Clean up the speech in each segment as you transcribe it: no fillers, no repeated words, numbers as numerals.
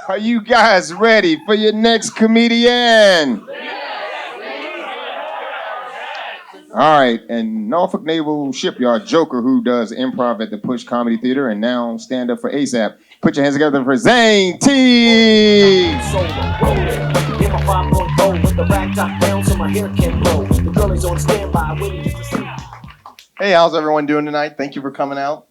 Are you guys ready for your next comedian? All right, and Norfolk Naval Shipyard Joker, who does improv at the Push Comedy Theater and now stand up for ASAP. Put your hands together for Zane Thivierge. Hey, how's everyone doing tonight? Thank you for coming out.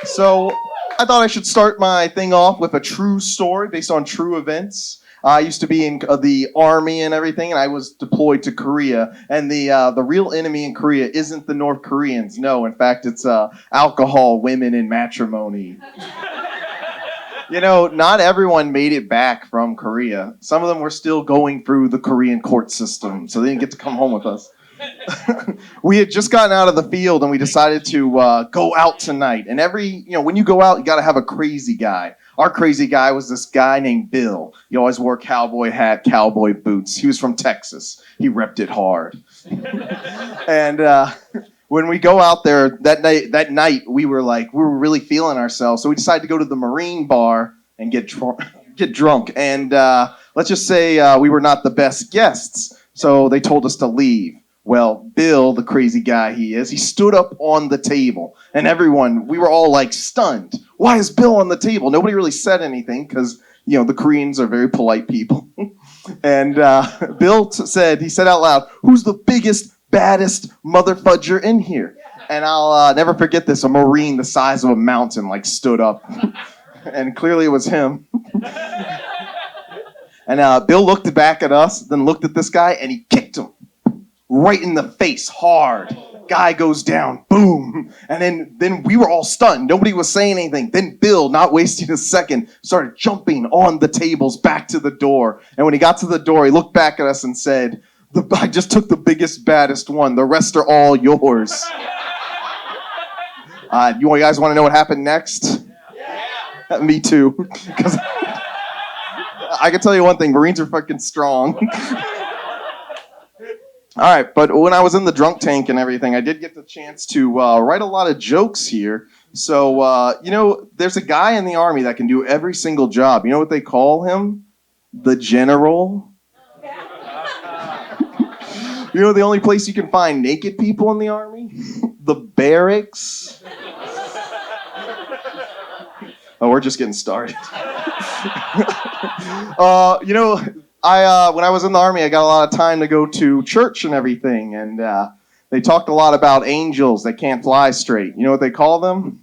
So, I thought I should start my thing off with a true story based on true events. I used to be in the army and everything, and I was deployed to Korea. And the real enemy in Korea isn't the North Koreans. No, in fact, it's alcohol, women, and matrimony. You know, not everyone made it back from Korea. Some of them were still going through the Korean court system, so they didn't get to come home with us. We had just gotten out of the field, and we decided to go out tonight. And when you go out, you got to have a crazy guy. Our crazy guy was this guy named Bill. He always wore a cowboy hat, cowboy boots. He was from Texas. He repped it hard. And when we go out there that night, we were really feeling ourselves. So we decided to go to the Marine bar and get drunk. And let's just say we were not the best guests. So they told us to leave. Well, Bill, the crazy guy he is, he stood up on the table. And we were all like stunned. Why is Bill on the table? Nobody really said anything because, the Koreans are very polite people. And Bill said out loud, "Who's the biggest, baddest motherfudger in here?" And I'll never forget this. A Marine the size of a mountain stood up. And clearly it was him. And Bill looked back at us, then looked at this guy, and he kicked him. Right in the face, hard. Guy goes down, boom. And then we were all stunned. Nobody was saying anything. Then Bill, not wasting a second, started jumping on the tables back to the door. And when he got to the door, he looked back at us and said, "I just took the biggest, baddest one. The rest are all yours." You guys want to know what happened next? Yeah. Me too. Because I can tell you one thing, Marines are fucking strong. All right, but when I was in the drunk tank and everything, I did get the chance to write a lot of jokes here. So, there's a guy in the Army that can do every single job. You know what they call him? The General. You know the only place you can find naked people in the Army? The barracks. Oh, we're just getting started. When I was in the Army, I got a lot of time to go to church and everything, and they talked a lot about angels that can't fly straight. You know what they call them?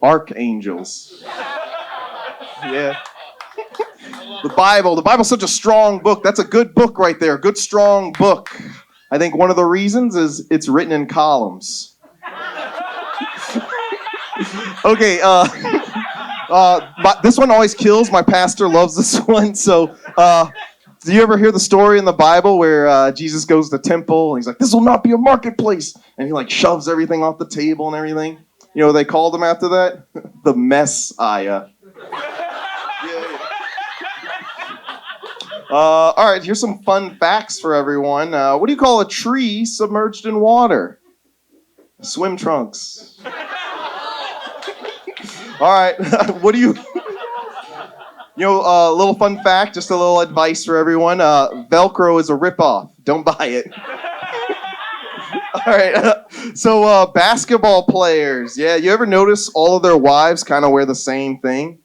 Archangels. Yeah. The Bible's such a strong book. That's a good book right there, a good strong book. I think one of the reasons is it's written in columns. Okay, this one always kills. My pastor loves this one, so... Do you ever hear the story in the Bible where Jesus goes to the temple and he's like, "This will not be a marketplace," and he shoves everything off the table and everything? You know what they called him after that? The Messiah. Yeah. All right, here's some fun facts for everyone. What do you call a tree submerged in water? Swim trunks. All right, what do you... a little fun fact, just a little advice for everyone. Velcro is a ripoff. Don't buy it. All right. So basketball players. Yeah, you ever notice all of their wives kind of wear the same thing?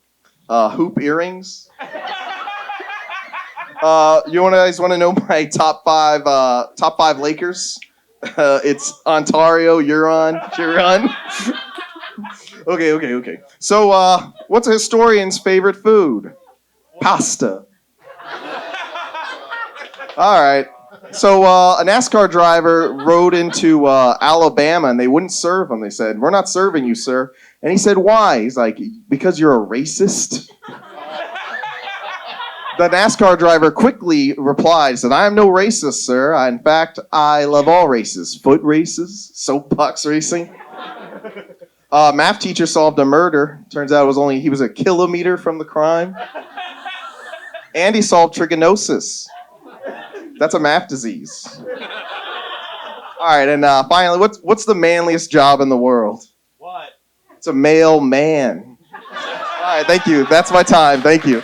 Hoop earrings. You guys want to know my top five Lakers? It's Ontario, Huron. Okay. So, what's a historian's favorite food? Pasta. All right. So, a NASCAR driver rode into Alabama, and they wouldn't serve him. They said, "We're not serving you, sir." And he said, "Why?" He's like, "Because you're a racist." The NASCAR driver quickly replied, said, "I am no racist, sir. In fact, I love all races. Foot races, soapbox racing." Math teacher solved a murder. Turns out he was a kilometer from the crime. And he solved trigonosis. That's a math disease. All right, and finally, what's the manliest job in the world? What? It's a male man. All right, thank you. That's my time. Thank you.